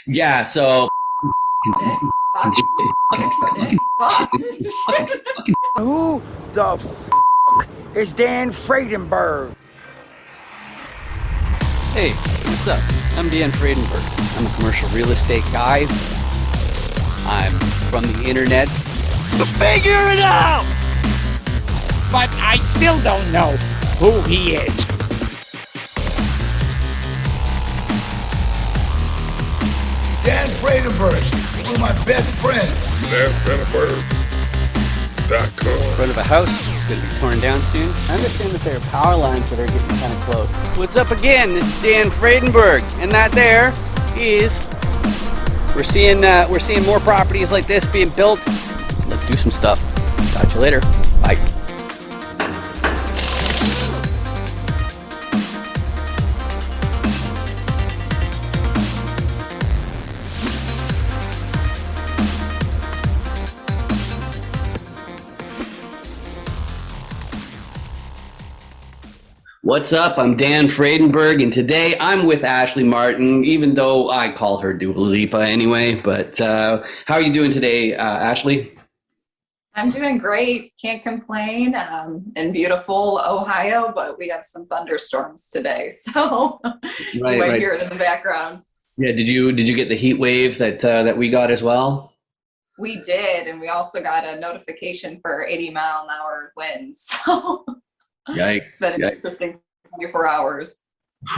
Yeah, so Fuck, fuck, fuck. Who the is Dan Freidenberg? Hey, what's up? I'm Dan Friedenberg. I'm a commercial real estate guy. I'm from the internet. Figure it out! But I still don't know who he is. Dan Freidenberg, one of my best friends. In front of a house, it's going to be torn down soon. I understand that there are power lines that are getting kind of close. What's up again? This is Dan Friedenberg, and that there is we're seeing more properties like this being built. Let's do some stuff. Talk to you later. Bye. what's up? I'm Dan Freidenberg, and today I'm with Ashley Martin, even though I call her Dua Lipa anyway. But how are you doing today, Ashley? I'm doing great. Can't complain. In beautiful Ohio, but we have some thunderstorms today, so you might hear it in the background. Yeah. Did you get the heat wave that we got as well? We did, and we also got a notification for 80-mile-an-hour winds. So Yikes! it's been an interesting 24 hours.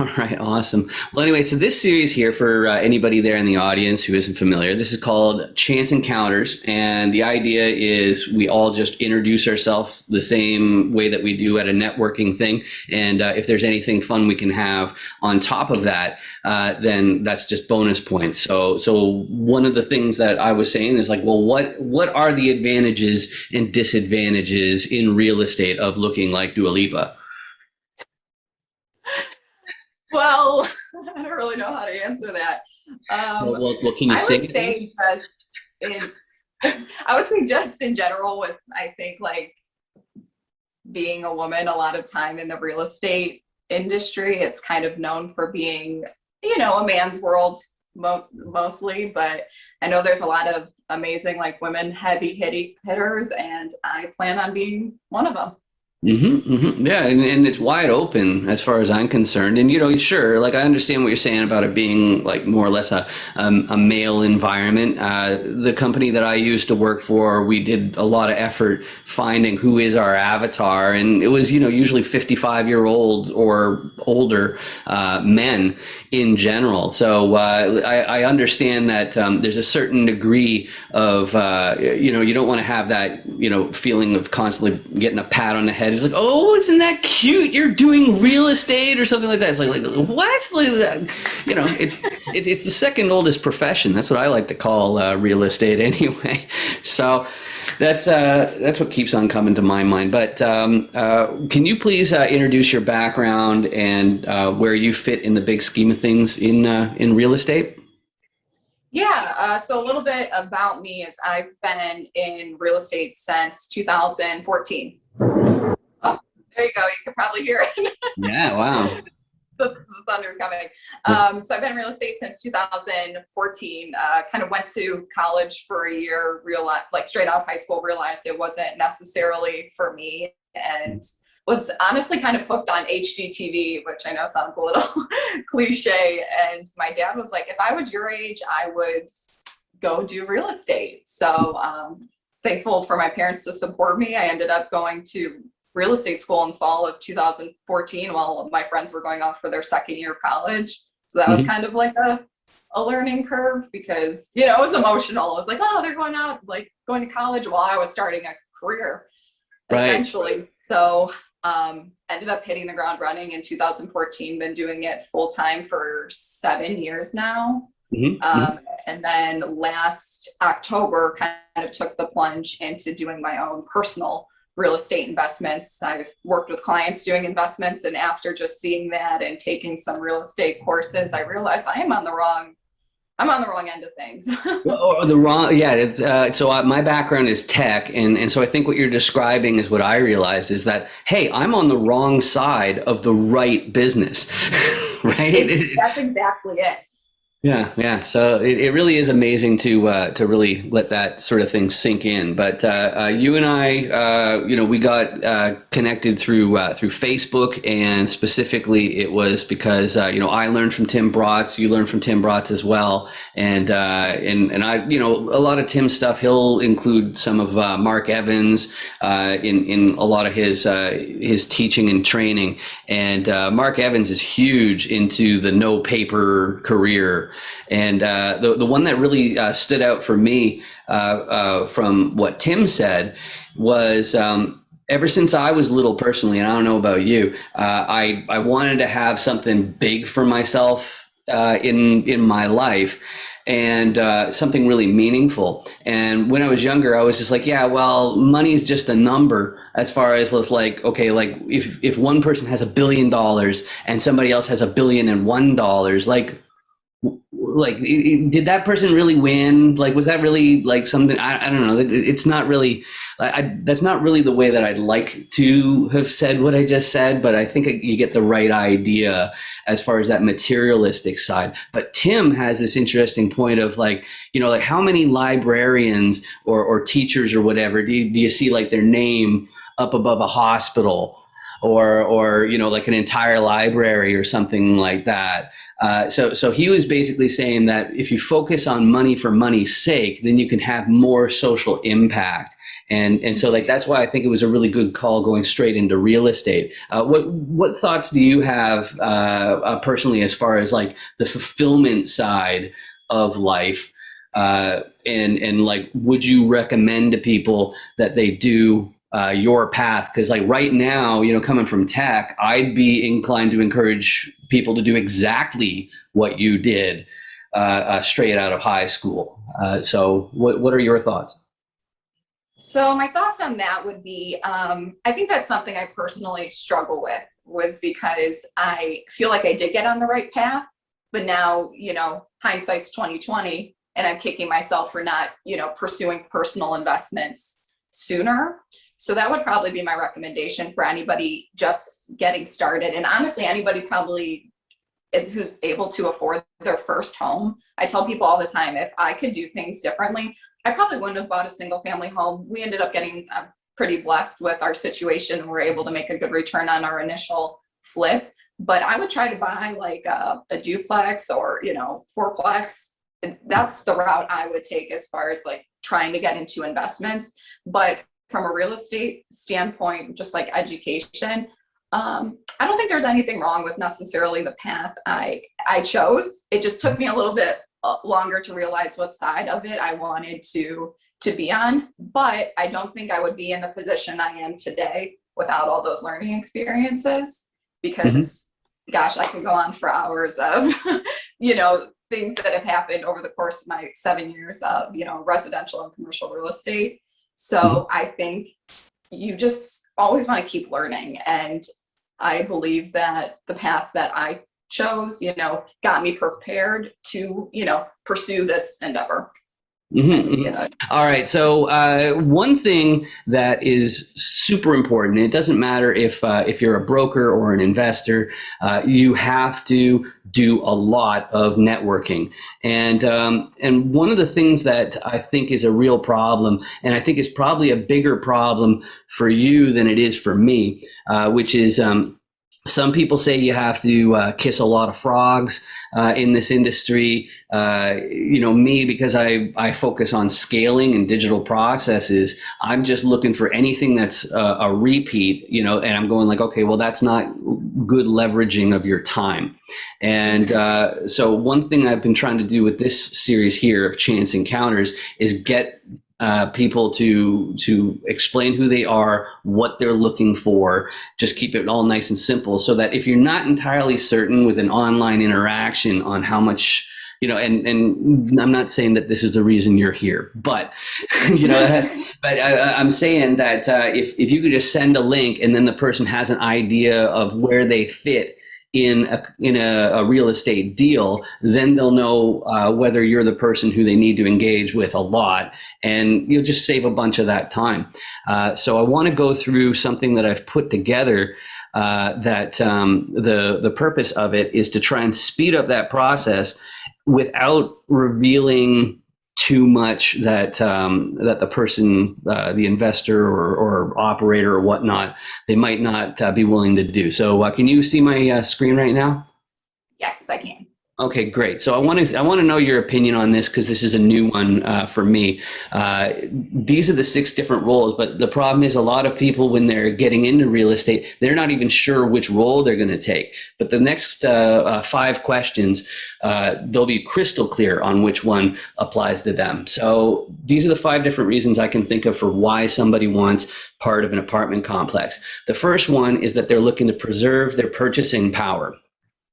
All right, awesome. Well, anyway, so this series here for anybody there in the audience who isn't familiar, this is called Chance Encounters, and the idea is we all just introduce ourselves the same way that we do at a networking thing, and if there's anything fun we can have on top of that, then that's just bonus points. So one of the things that I was saying is like, well, what are the advantages and disadvantages in real estate of looking like Dua Lipa? Well, I don't really know how to answer that. Well, can you sing? I would say just in general with, I think, like being a woman, a lot of time in the real estate industry, it's kind of known for being, a man's world mostly, but I know there's a lot of amazing like women heavy hitters, and I plan on being one of them. Yeah, and it's wide open as far as I'm concerned. And sure, like I understand what you're saying about it being like more or less a male environment. The company that I used to work for, we did a lot of effort finding who is our avatar, and it was usually 55-year-old or older men in general. So I understand that there's a certain degree of you don't want to have that feeling of constantly getting a pat on the head. It's like, oh, isn't that cute? You're doing real estate or something like that. It's like what? Like that, it's the second oldest profession. That's what I like to call real estate anyway. So that's what keeps on coming to my mind. But can you please introduce your background and where you fit in the big scheme of things in real estate? Yeah, so a little bit about me is I've been in real estate since 2014. Oh, there you go. You can probably hear it. Yeah, wow. the thunder coming. So I've been in real estate since 2014. Kind of went to college for a year, realized, like straight out of high school, realized it wasn't necessarily for me, and was honestly kind of hooked on HGTV, which I know sounds a little cliche. And my dad was like, if I was your age, I would go do real estate. So thankful for my parents to support me. I ended up going to real estate school in fall of 2014 while my friends were going off for their second year of college. So that was kind of like a learning curve because, it was emotional. I was like, oh, they're going out, like going to college while I was starting a career, essentially. Right. So ended up hitting the ground running in 2014, been doing it full time for 7 years now. And then last October kind of took the plunge into doing my own personal real estate investments. I've worked with clients doing investments, and after just seeing that and taking some real estate courses, I realized I'm on the wrong end of things. So my background is tech, and so I think what you're describing is what I realized is that, hey, I'm on the wrong side of the right business, right? That's exactly it. Yeah, yeah. So it really is amazing to really let that sort of thing sink in. But you and I, we got connected through Facebook, and specifically it was because I learned from Tim Bratz, you learned from Tim Bratz as well, and I a lot of Tim's stuff. He'll include some of Mark Evans in a lot of his teaching and training. And Mark Evans is huge into the no paper career. And the one that really stood out for me from what Tim said was ever since I was little personally, and I don't know about you, I wanted to have something big for myself in my life, and something really meaningful. And when I was younger, I was just like, yeah, well, money is just a number. As far as let's like, okay, like if one person has $1 billion and somebody else has $1,000,001, did that person really win? Like, was that really like something? I don't know. It's not really, that's not really the way that I'd like to have said what I just said, but I think you get the right idea as far as that materialistic side. But Tim has this interesting point of like how many librarians or teachers or whatever do you see like their name up above a hospital, or like an entire library or something like that. So he was basically saying that if you focus on money for money's sake, then you can have more social impact. And so like that's why I think it was a really good call going straight into real estate. What thoughts do you have personally as far as like the fulfillment side of life? And like, would you recommend to people that they do your path? Because like right now, coming from tech, I'd be inclined to encourage people to do exactly what you did straight out of high school. So what are your thoughts? So my thoughts on that would be, I think that's something I personally struggle with, was because I feel like I did get on the right path, but now, hindsight's 2020, and I'm kicking myself for not, pursuing personal investments sooner. So that would probably be my recommendation for anybody just getting started. And honestly, anybody probably who's able to afford their first home. I tell people all the time, if I could do things differently, I probably wouldn't have bought a single family home. We ended up getting pretty blessed with our situation, and we're able to make a good return on our initial flip. But I would try to buy like a duplex or, fourplex. That's the route I would take as far as like trying to get into investments. But from a real estate standpoint, just like education, I don't think there's anything wrong with necessarily the path I chose. It just took me a little bit longer to realize what side of it I wanted to be on. But I don't think I would be in the position I am today without all those learning experiences, because gosh, I could go on for hours of, things that have happened over the course of my 7 years of, residential and commercial real estate. So I think you just always want to keep learning. And I believe that the path that I chose, got me prepared to, pursue this endeavor. All right. So one thing that is super important, it doesn't matter if you're a broker or an investor, you have to do a lot of networking. And one of the things that I think is a real problem, and I think is probably a bigger problem for you than it is for me, which is some people say you have to kiss a lot of frogs in this industry. Me, because I focus on scaling and digital processes, I'm just looking for anything that's a repeat, and I'm going like, okay, well, that's not good leveraging of your time. And so one thing I've been trying to do with this series here of Chance Encounters is get people to explain who they are, what they're looking for, just keep it all nice and simple, so that if you're not entirely certain with an online interaction on how much, and I'm not saying that this is the reason you're here, but, but I'm saying that if you could just send a link and then the person has an idea of where they fit in a real estate deal, then they'll know whether you're the person who they need to engage with a lot, and you'll just save a bunch of that time. So I want to go through something that I've put together that the purpose of it is to try and speed up that process. without revealing too much that that the person, the investor or operator or whatnot, they might not be willing to do. So can you see my screen right now? Yes, I can. Okay, great. So I want to know your opinion on this because this is a new one for me. These are the 6 different roles, but the problem is a lot of people, when they're getting into real estate, they're not even sure which role they're going to take. But the next 5 questions, they'll be crystal clear on which one applies to them. So these are the 5 different reasons I can think of for why somebody wants part of an apartment complex. The first one is that they're looking to preserve their purchasing power.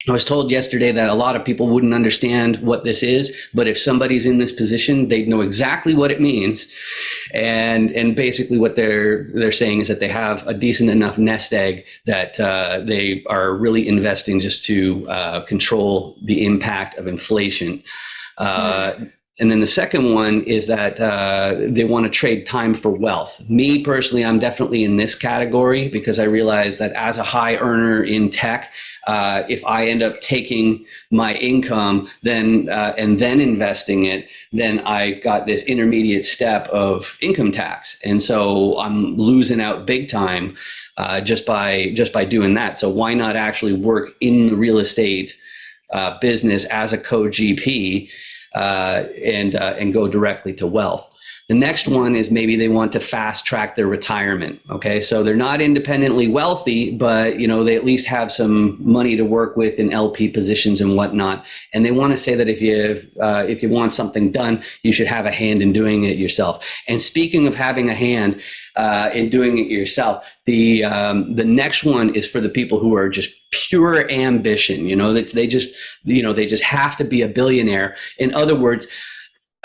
I was told yesterday that a lot of people wouldn't understand what this is, but if somebody's in this position, they'd know exactly what it means. And basically what they're saying is that they have a decent enough nest egg that they are really investing just to control the impact of inflation. And then the second one is that they want to trade time for wealth. Me personally, I'm definitely in this category because I realize that as a high earner in tech, if I end up taking my income then and then investing it, then I got this intermediate step of income tax, and so I'm losing out big time just by doing that. So why not actually work in the real estate business as a co-GP? And go directly to wealth. The next one is maybe they want to fast track their retirement. Okay, so they're not independently wealthy, but they at least have some money to work with in LP positions and whatnot. And they want to say that if you want something done, you should have a hand in doing it yourself. And speaking of having a hand in doing it yourself, the next one is for the people who are just pure ambition. They just have to be a billionaire. In other words,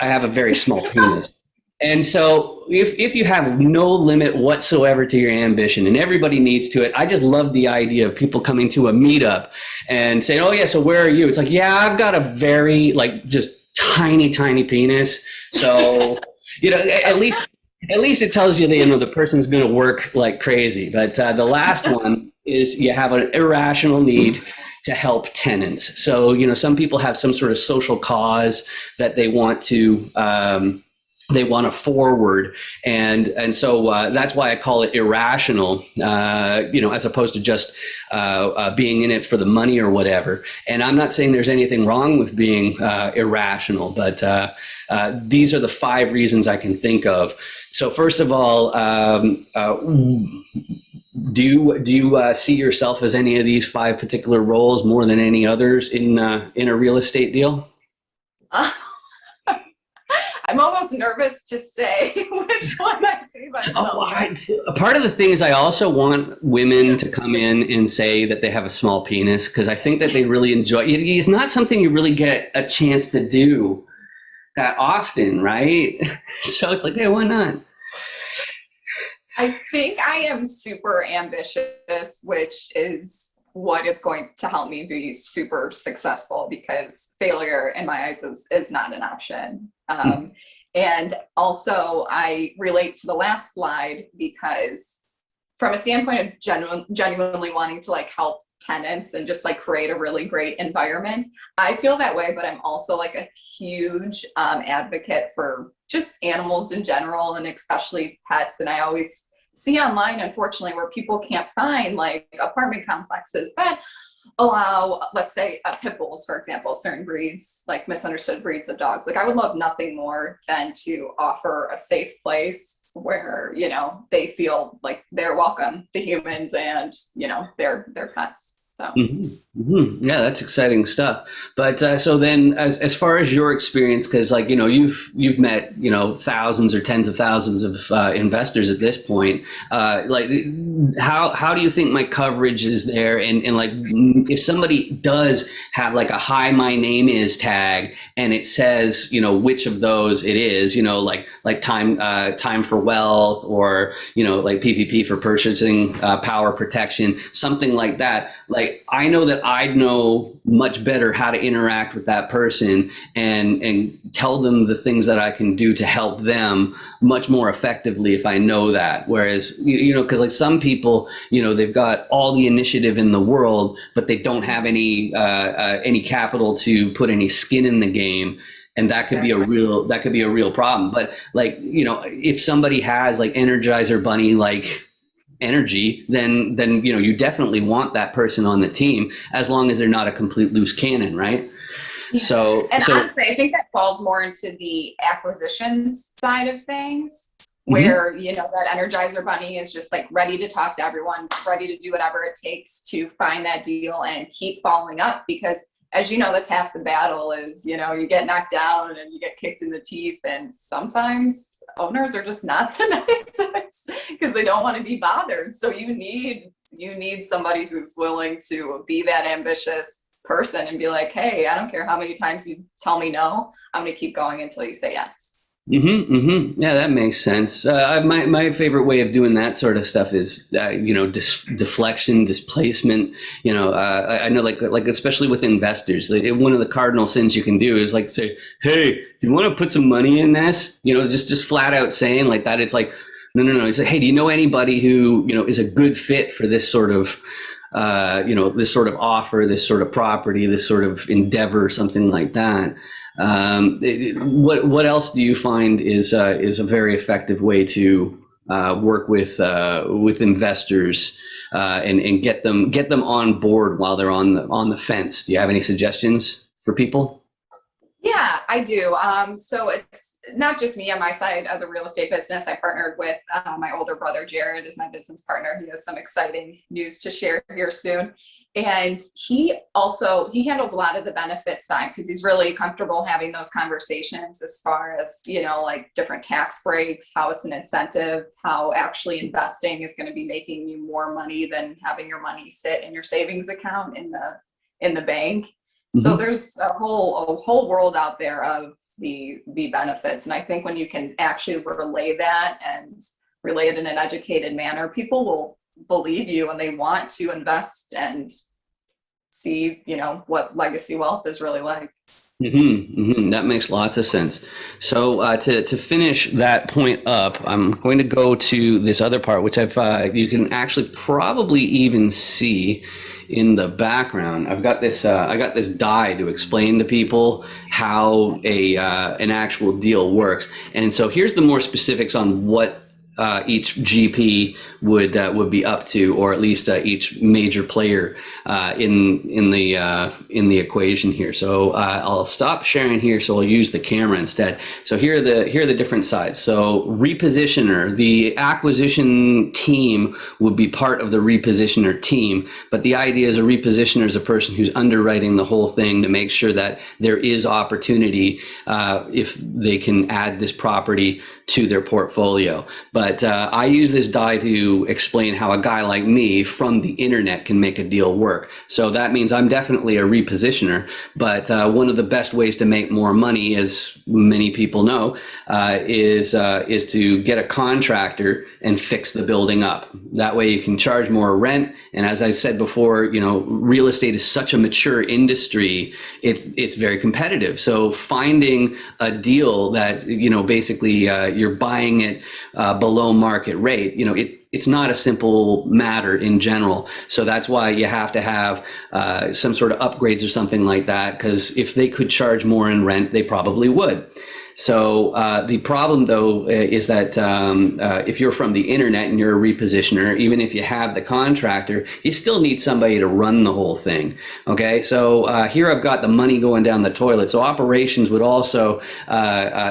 I have a very small penis. And so if you have no limit whatsoever to your ambition, and everybody needs to it, I just love the idea of people coming to a meetup and saying, oh yeah, so where are you? It's like, yeah, I've got a very just tiny penis. So, at least it tells you that, the person's going to work like crazy. But the last one is you have an irrational need to help tenants. So, some people have some sort of social cause that they want to forward, and so that's why I call it irrational, as opposed to just being in it for the money or whatever. And I'm not saying there's anything wrong with being irrational, but these are the 5 reasons I can think of. So first of all, do you see yourself as any of these 5 particular roles more than any others in a real estate deal? I'm almost nervous to say which one I see myself. Part of the thing is I also want women to come in and say that they have a small penis, because I think that they really enjoy it. It's not something you really get a chance to do that often, right? So it's like, hey, why not? I think I am super ambitious, which is what is going to help me be super successful, because failure in my eyes is not an option. And also I relate to the last slide, because from a standpoint of genuinely wanting to help tenants and just create a really great environment, I feel that way. But I'm also a huge advocate for just animals in general, and especially pets. And I always see online, unfortunately, where people can't find apartment complexes that allow, let's say, pit bulls, for example, certain breeds, misunderstood breeds of dogs. I would love nothing more than to offer a safe place where, they feel like they're welcome, the humans and, their pets. So. Yeah, that's exciting stuff. But so then, as far as your experience, because you've met thousands or tens of thousands of investors at this point, how do you think my coverage is there? And if somebody does have a "Hi, my name is" tag, and it says which of those it is, time for wealth, or PPP for purchasing power protection, something like that. I know that I'd know much better how to interact with that person and tell them the things that I can do to help them much more effectively if I know that. Whereas, because like some people, they've got all the initiative in the world, but they don't have any capital to put any skin in the game. And that could be a real problem. But like, if somebody has like Energizer Bunny, like energy, then you definitely want that person on the team, as long as they're not a complete loose cannon, right? Yeah. So Honestly, I think that falls more into the acquisitions side of things, Mm-hmm. where that Energizer Bunny is just like ready to talk to everyone, ready to do whatever it takes to find that deal and keep following up, because as that's half the battle is, you get knocked down and you get kicked in the teeth, and sometimes owners are just not the nicest because they don't want to be bothered. So you need somebody who's willing to be that ambitious person and be like, hey, I don't care how many times you tell me no, I'm going to keep going until you say yes. Yeah, that makes sense. My favorite way of doing that sort of stuff is, deflection, displacement. I know, like especially with investors, one of the cardinal sins you can do is like say, "Hey, do you want to put some money in this?" Just flat out saying like that. It's like, no. It's like, hey, do you know anybody who is a good fit for this sort of this sort of offer, this sort of property, this sort of endeavor, something like that. What else do you find is a very effective way to work with investors and get them on board while they're on the fence? Do you have any suggestions for people? Yeah, I do. So it's not just me on my side of the real estate business. I partnered with my older brother, Jared, is my business partner. He has some exciting news to share here soon. And he handles a lot of the benefit side because he's really comfortable having those conversations as far as, like different tax breaks, how it's an incentive, how actually investing is going to be making you more money than having your money sit in your savings account in the bank. So there's a whole world out there of the benefits. And I think when you can actually relay that and relay it in an educated manner, people will believe you and they want to invest and see, what legacy wealth is really like. That makes lots of sense. So to finish that point up, I'm going to go to this other part, which you can actually probably even see in the background. I got this die to explain to people how an actual deal works. And so here's the more specifics on what each GP would be up to, or at least each major player in the equation here. So I'll stop sharing here. So I'll use the camera instead. So here are the different sides. So repositioner, the acquisition team would be part of the repositioner team, but the idea is a repositioner is a person who's underwriting the whole thing to make sure that there is opportunity if they can add this property to their portfolio. But I use this die to explain how a guy like me from the internet can make a deal work. So that means I'm definitely a repositioner, but one of the best ways to make more money, as many people know, is to get a contractor and fix the building up. That way you can charge more rent. And as I said before, real estate is such a mature industry, it's very competitive. So finding a deal that, basically you're buying it below market rate, it's not a simple matter in general. So that's why you have to have some sort of upgrades or something like that, because if they could charge more in rent, they probably would. So the problem, though, is that if you're from the internet and you're a repositioner, even if you have the contractor, you still need somebody to run the whole thing. Okay, so here I've got the money going down the toilet. So operations would also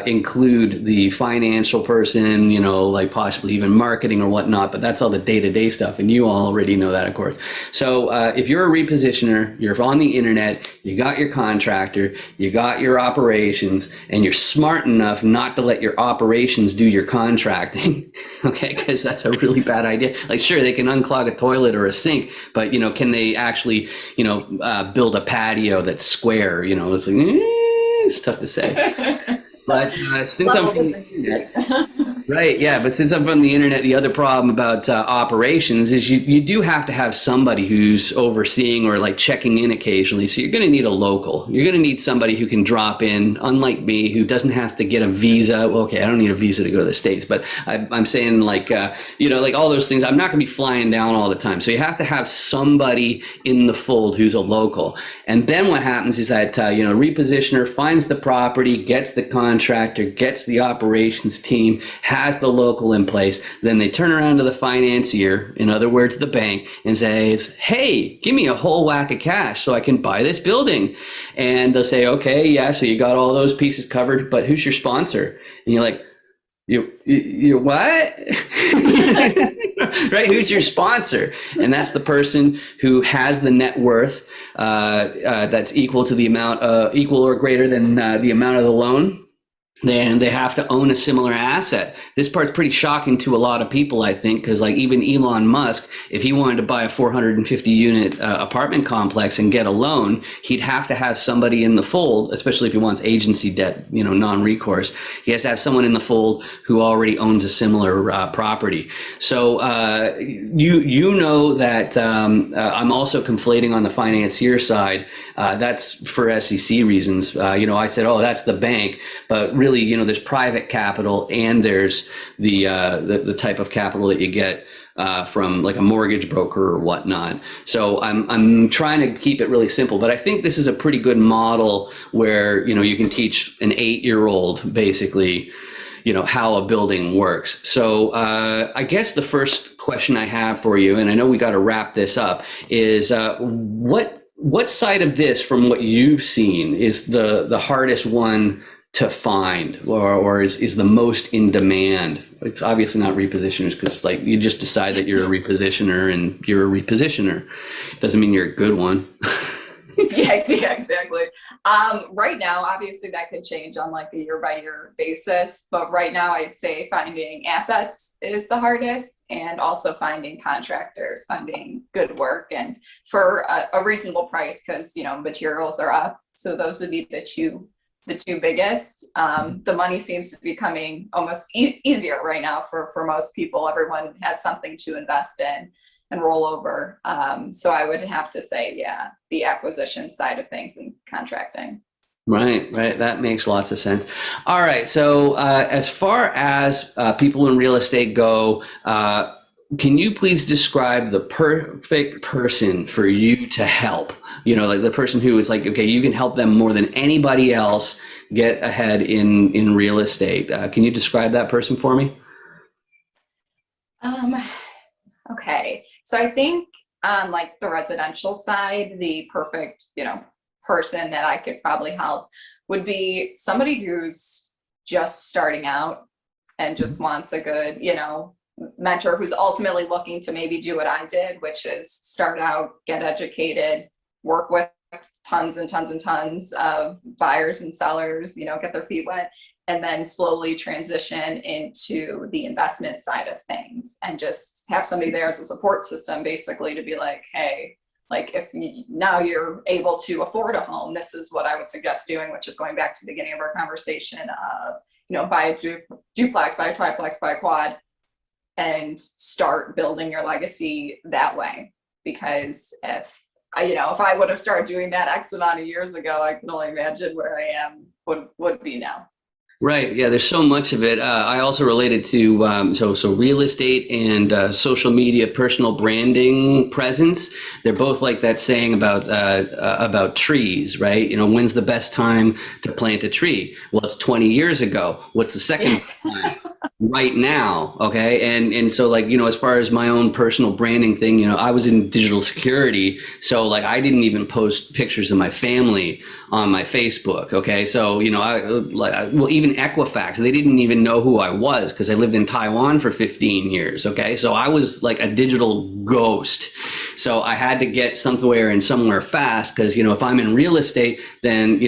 include the financial person, like possibly even marketing or whatnot, but that's all the day-to-day stuff. And you all already know that, of course. So if you're a repositioner, you're on the internet, you got your contractor, you got your operations, and you're smart enough not to let your operations do your contracting, okay? Because that's a really bad idea. Like, sure, they can unclog a toilet or a sink, but can they actually, build a patio that's square? It's like it's tough to say. But since I'm from the internet, Right, yeah, but since I'm from the internet, the other problem about operations is you do have to have somebody who's overseeing or like checking in occasionally. So you're going to need a local. You're going to need somebody who can drop in, unlike me, who doesn't have to get a visa. Well, okay, I don't need a visa to go to the States, but I'm saying like, like all those things. I'm not going to be flying down all the time. So you have to have somebody in the fold who's a local. And then what happens is that, repositioner finds the property, gets the contractor, gets the operations team, has the local in place, then they turn around to the financier, in other words, the bank, and say, hey, give me a whole whack of cash so I can buy this building. And they'll say, okay, yeah, so you got all those pieces covered, but who's your sponsor? And you're like, you what? Right? Who's your sponsor? And that's the person who has the net worth that's equal to the amount, equal or greater than the amount of the loan. Then they have to own a similar asset. This part's pretty shocking to a lot of people, I think, because like even Elon Musk, if he wanted to buy a 450 unit apartment complex and get a loan, he'd have to have somebody in the fold, especially if he wants agency debt, non-recourse. He has to have someone in the fold who already owns a similar property. So you know that I'm also conflating on the financier side. That's for SEC reasons. I said, oh, that's the bank, but really, there's private capital and there's the type of capital that you get from like a mortgage broker or whatnot. So I'm trying to keep it really simple, but I think this is a pretty good model where, you can teach an 8-year-old basically, how a building works. So I guess the first question I have for you, and I know we got to wrap this up, is what side of this from what you've seen is the hardest one to find or is the most in demand? It's obviously not repositioners, because like you just decide that you're a repositioner and you're a repositioner. Doesn't mean you're a good one. Yeah, exactly. Right now, obviously that could change on like a year by year basis, but right now I'd say finding assets is the hardest, and also finding contractors, finding good work and for a reasonable price, because materials are up. So those would be the two biggest. The money seems to be coming almost easier right now for most people. Everyone has something to invest in and roll over. So I would have to say, yeah, the acquisition side of things and contracting. Right. That makes lots of sense. All right. So as far as people in real estate go, can you please describe the perfect person for you to help? Like the person who is like, okay, you can help them more than anybody else get ahead in real estate. Can you describe that person for me? Okay. So I think on like the residential side, the perfect, person that I could probably help would be somebody who's just starting out and just wants a good, mentor, who's ultimately looking to maybe do what I did, which is start out, get educated, work with tons and tons and tons of buyers and sellers, get their feet wet, and then slowly transition into the investment side of things, and just have somebody there as a support system, basically, to be like, hey, like if now you're able to afford a home, this is what I would suggest doing, which is going back to the beginning of our conversation of, buy a duplex, buy a triplex, buy a quad, and start building your legacy that way. Because if I would have started doing that X amount of years ago, I can only imagine where I am would be now. Right. Yeah. There's so much of it. I also related to so real estate and social media, personal branding presence. They're both like that saying about trees, right? When's the best time to plant a tree? Well, it's 20 years ago. What's the second time? Right now. Okay. And so like, as far as my own personal branding thing, I was in digital security. So like I didn't even post pictures of my family on my Facebook. Okay. So, even Equifax, they didn't even know who I was because I lived in Taiwan for 15 years. Okay. So I was like a digital ghost. So I had to get somewhere and somewhere fast because, if I'm in real estate, then,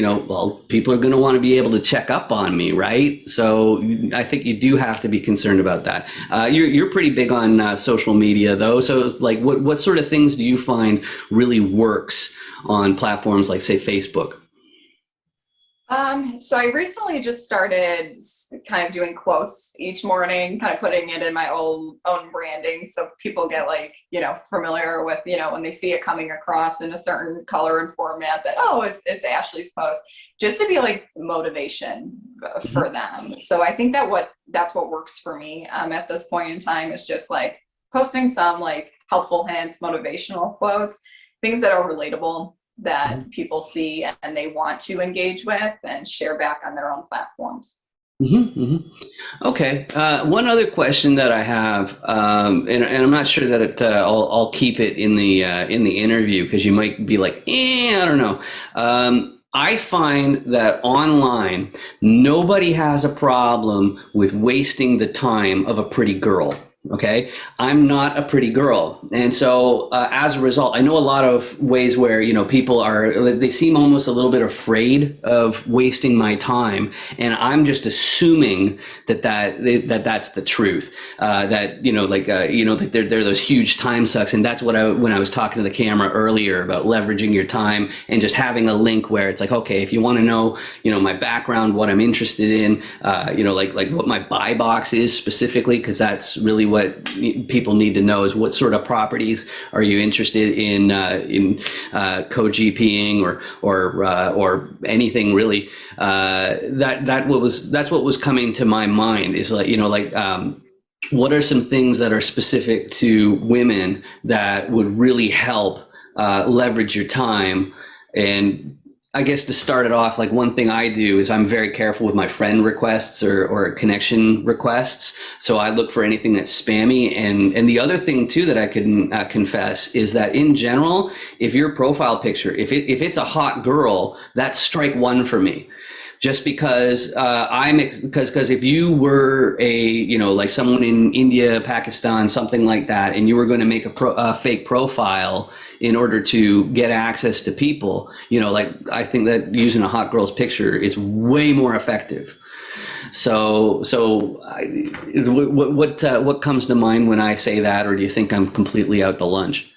people are going to want to be able to check up on me. Right. So I think you do have to be concerned about that. You're pretty big on social media though. So like what sort of things do you find really works on platforms like say Facebook? So I recently just started kind of doing quotes each morning, kind of putting it in my own branding, so people get like, familiar with, when they see it coming across in a certain color and format, that, oh, it's Ashley's post, just to be like motivation for them. So I think that's what works for me at this point in time, is just like posting some like helpful hints, motivational quotes, things that are relatable, that people see and they want to engage with and share back on their own platforms. Okay. One other question that I have, and I'm not sure that I'll keep it in the interview, because you might be like, I don't know. I find that online, nobody has a problem with wasting the time of a pretty girl. Okay, I'm not a pretty girl, and so as a result, I know a lot of ways where people they seem almost a little bit afraid of wasting my time, and I'm just assuming that's the truth. That like they're those huge time sucks, and that's what when I was talking to the camera earlier about leveraging your time and just having a link where it's like, okay, if you want to know my background, what I'm interested in, like what my buy box is specifically, because that's really what people need to know, is what sort of properties are you interested in co-GPing or anything really. That's what was coming to my mind, is like what are some things that are specific to women that would really help leverage your time. And I guess to start it off, like one thing I do is I'm very careful with my friend requests or connection requests. So I look for anything that's spammy. And the other thing too that I can confess is that in general, if your profile picture, if it's a hot girl, that's strike one for me. Just because because if you were like someone in India, Pakistan, something like that, and you were going to make a fake profile in order to get access to people, like I think that using a hot girl's picture is way more effective. So what comes to mind when I say that, or do you think I'm completely out to lunch?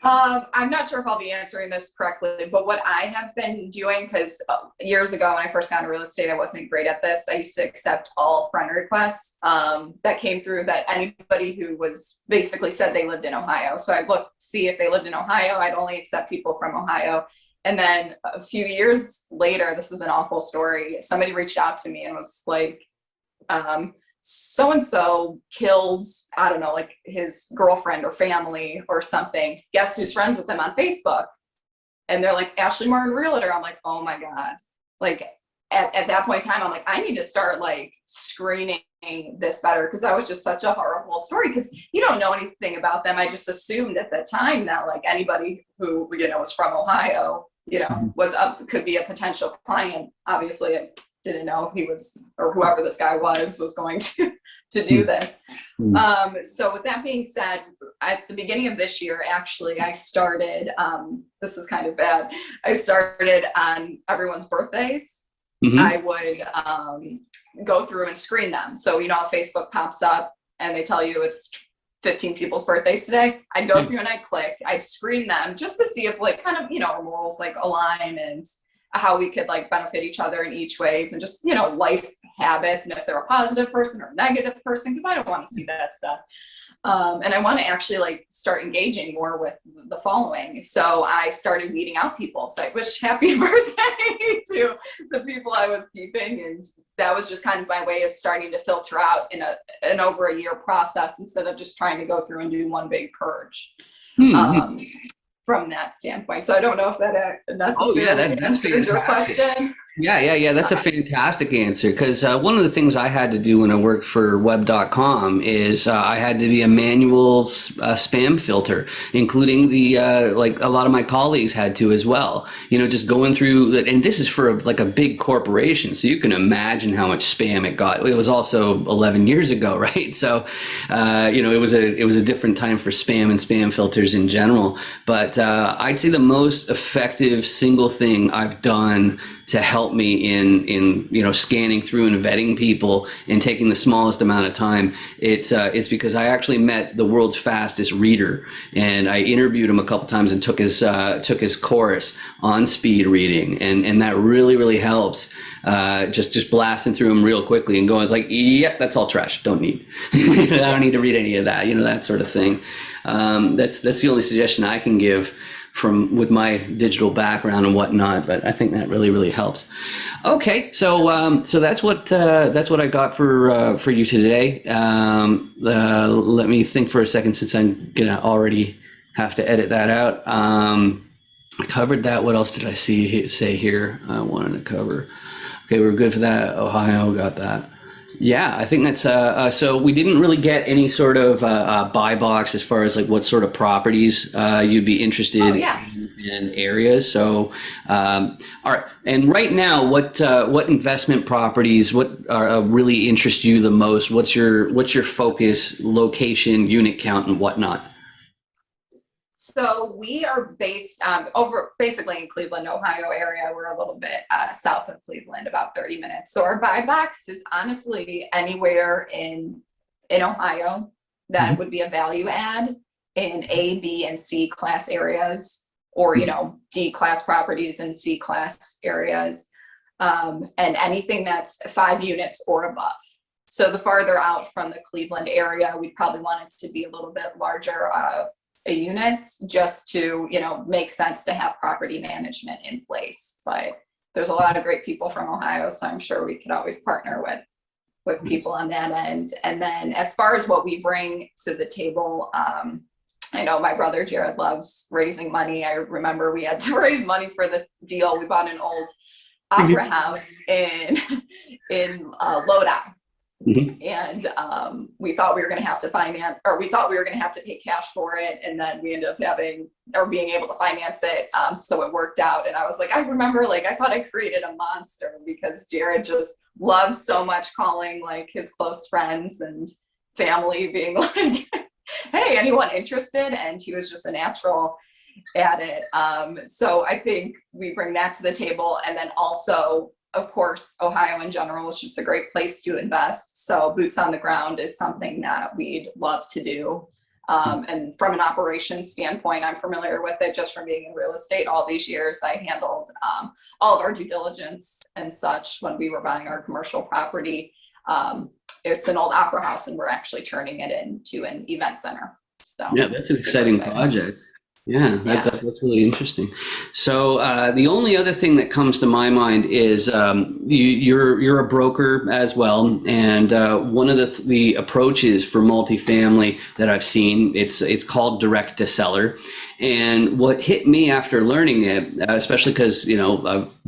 I'm not sure if I'll be answering this correctly, but what I have been doing, because years ago when I first got into real estate, I wasn't great at this. I used to accept all friend requests that came through, that anybody who was basically said they lived in Ohio. So I'd see if they lived in Ohio. I'd only accept people from Ohio. And then a few years later, this is an awful story, somebody reached out to me and was like, so-and-so killed, I don't know, like his girlfriend or family or something. Guess who's friends with them on Facebook? And they're like, Ashley Martin Realtor. I'm like, oh my God. Like at that point in time, I'm like, I need to start like screening this better, because that was just such a horrible story, because you don't know anything about them. I just assumed at the time that like anybody who, was from Ohio, could be a potential client. Obviously, didn't know he was, or whoever this guy was going to do this. So with that being said, at the beginning of this year, actually, I started, this is kind of bad, I started on everyone's birthdays. I would go through and screen them. So, Facebook pops up and they tell you it's 15 people's birthdays today. I'd go through and I'd click, I'd screen them just to see if like kind of, our morals like align, and how we could like benefit each other in each ways, and just, life habits, and if they're a positive person or a negative person, because I don't want to see that stuff. And I want to actually like start engaging more with the following. So I started weeding out people. So I wish happy birthday to the people I was keeping. And that was just kind of my way of starting to filter out in an over a year process, instead of just trying to go through and do one big purge. From that standpoint. So I don't know if that necessarily answered your question. Yeah. That's a fantastic answer, because one of the things I had to do when I worked for web.com is I had to be a manual spam filter, including the like a lot of my colleagues had to as well. Just going through, and this is for like a big corporation, so you can imagine how much spam it got. It was also 11 years ago, right? So it was a different time for spam and spam filters in general. But I'd say the most effective single thing I've done to help helped me in scanning through and vetting people and taking the smallest amount of time. It's because I actually met the world's fastest reader, and I interviewed him a couple times and took his course on speed reading, and that really helps. Just blasting through them real quickly and going, it's like, yep, that's all trash. Don't need. I don't need to read any of that. That sort of thing. That's the only suggestion I can give with my digital background and whatnot. But I think that really helps. Okay, so that's what I got for you today. Let me think for a second, since I'm gonna already have to edit that out. I covered that. What else did I say here? I wanted to cover. Okay, we're good for that. Ohio got that. Yeah, I think that's so we didn't really get any sort of buy box as far as like what sort of properties you'd be interested in areas. So all right, and right now, what investment properties really interest you the most? What's your focus, location, unit count, and whatnot? So we are based over basically in Cleveland, Ohio area. We're a little bit south of Cleveland, about 30 minutes. So our buy box is honestly anywhere in Ohio that would be a value add in A, B, and C class areas, or D class properties and C class areas, and anything that's 5 units or above. So the farther out from the Cleveland area, we'd probably want it to be a little bit larger units, just to make sense to have property management in place. But there's a lot of great people from Ohio, so I'm sure we could always partner with people on that end. And then as far as what we bring to the table, I know my brother Jared loves raising money. I remember we had to raise money for this deal. We bought an old opera house in Lodi. And we thought we were going to have to finance, or we thought we were going to have to pay cash for it, and then we ended up being able to finance it. So it worked out. And I was like, I remember, I thought I created a monster, because Jared just loved so much calling his close friends and family, being like, hey, anyone interested? And he was just a natural at it. So I think we bring that to the table. And then also, of course, Ohio in general is just a great place to invest. So boots on the ground is something that we'd love to do. And from an operations standpoint, I'm familiar with it just from being in real estate all these years. I handled all of our due diligence and such when we were buying our commercial property. It's an old opera house, and we're actually turning it into an event center. So yeah, that's an exciting project. Yeah, that's really interesting. So the only other thing that comes to my mind is you're a broker as well, and one of the approaches for multifamily that I've seen, it's called direct to seller. And what hit me after learning it, especially because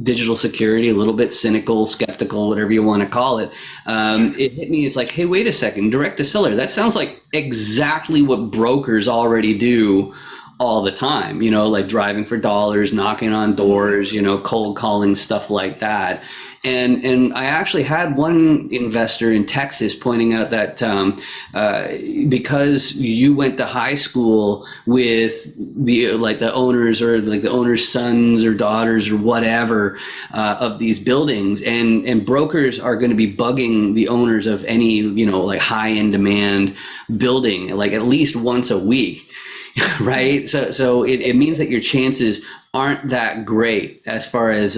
digital security, a little bit cynical, skeptical, whatever you want to call it, it hit me. It's like, hey, wait a second, direct to seller. That sounds like exactly what brokers already do all the time, like driving for dollars, knocking on doors, cold calling, stuff like that. And I actually had one investor in Texas pointing out that because you went to high school with the owners, or the owner's sons or daughters or whatever of these buildings, and brokers are going to be bugging the owners of any high in demand building at least once a week. Right. So it means that your chances aren't that great as far as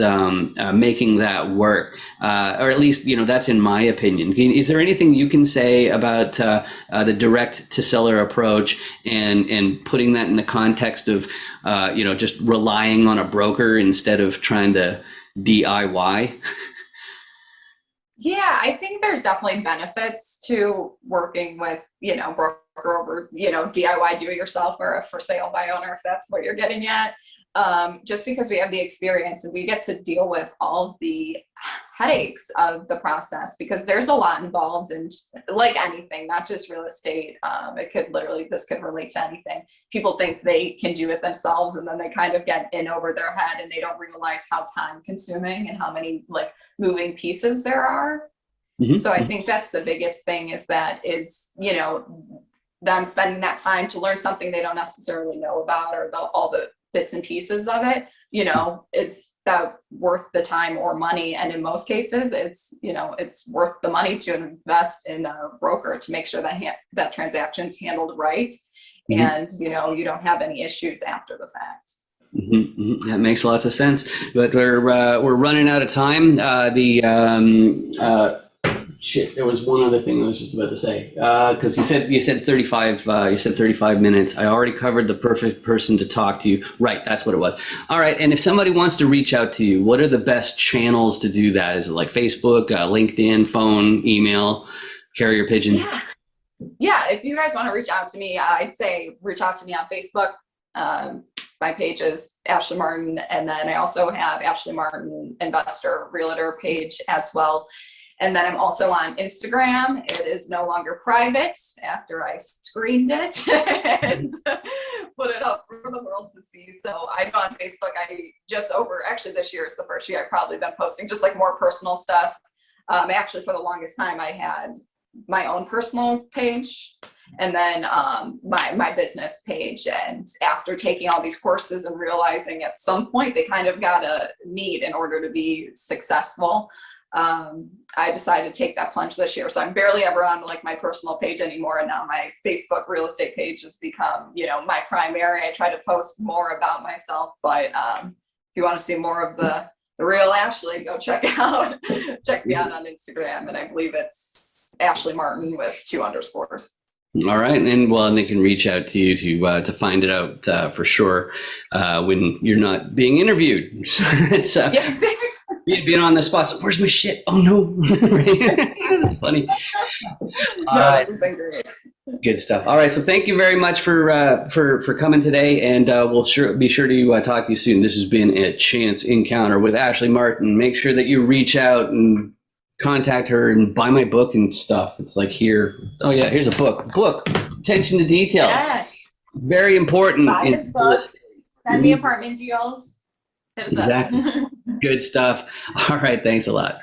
making that work, or at least, that's in my opinion. Is there anything you can say about the direct to seller approach and putting that in the context of, just relying on a broker instead of trying to DIY? Yeah, I think there's definitely benefits to working with, broker over, DIY, do it yourself, or a for sale by owner, if that's what you're getting at. Just because we have the experience and we get to deal with all the headaches of the process, because there's a lot involved in, like anything, not just real estate. This could relate to anything. People think they can do it themselves, and then they kind of get in over their head, and they don't realize how time consuming and how many moving pieces there are. Mm-hmm. So I think that's the biggest thing, is them spending that time to learn something they don't necessarily know about, or all the bits and pieces of it, is that worth the time or money? And in most cases, it's worth the money to invest in a broker to make sure that that transaction's handled right. And, you don't have any issues after the fact. That makes lots of sense, but we're running out of time. Shit, there was one other thing I was just about to say, because you said 35 minutes. I already covered the perfect person to talk to you. Right, that's what it was. All right, and if somebody wants to reach out to you, what are the best channels to do that? Is it like Facebook, LinkedIn, phone, email, carrier pigeon? Yeah, if you guys want to reach out to me, I'd say reach out to me on Facebook. My page is Ashley Martin, and then I also have Ashley Martin Investor Realtor page as well. And then I'm also on Instagram. It is no longer private after I screened it and put it up for the world to see. So I go on Facebook. Actually this year is the first year I've probably been posting just like more personal stuff. Actually for the longest time I had my own personal page and then my business page. And after taking all these courses and realizing at some point they kind of gotta meet in order to be successful, I decided to take that plunge this year. So I'm barely ever on like my personal page anymore. And now my Facebook real estate page has become, my primary. I try to post more about myself, but if you want to see more of the real Ashley, go check me out on Instagram. And I believe it's Ashley Martin with 2 underscores. All right, and they can reach out to you to find it out for sure when you're not being interviewed. So it's being on the spot. So, where's my shit? Oh no, that's funny. No, this has been great. Good stuff. All right, so thank you very much for coming today, and we'll be sure to talk to you soon. This has been a chance encounter with Ashley Martin. Make sure that you reach out and contact her and buy my book and stuff. It's like here. Oh yeah, here's a book. Attention to detail. Yes. Very important. Buy this book. Send me apartment deals. Exactly. Good stuff. All right. Thanks a lot.